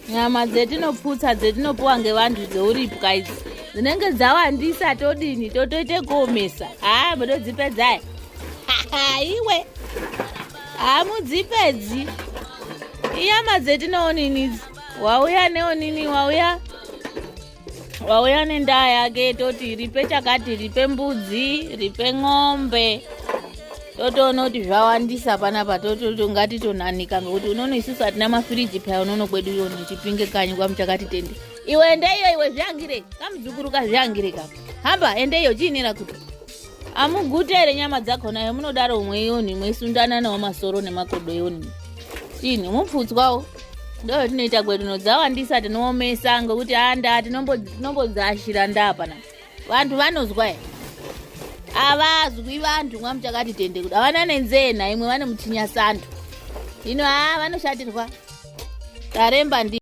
Nyama dzetinoputsa dzetinopuwa ngevantu dzeuripwa idzi dzinenge dzawandisa todini totoite kuomesa. Munodzipedza iwe hamudzipedzi. Inyama dzetinoonini wauya neonini wauya nendaa yake toti ripe chakati, ripe mbudzi, ripe ng'ombe. Totoona kuti zvawandisa panapa ngatitonanika ngekuti unono isusu hatina mafiriji paya unono kwedu yoni chipinge kanyi kwamuchakati tende. Iwe endeyo iwe zviangire kamudzukuru kazviangire kapa. Hamba endeyo chiinira kuti amugutere nyama dzakona yamunodaro mweyoni mweisundana nawo masoro nemakodo yoni. Chini mupfutswawo ndo tinoita kwedu nodzawandisa tinoomesa ngekuti anda tinombodzashira ndapana. Vantu vanozwa avazwi vantu mwamuchakati tende kuti avana nenzena imwe vane mutinya santu. Hino vanoshatirwa taremba ndi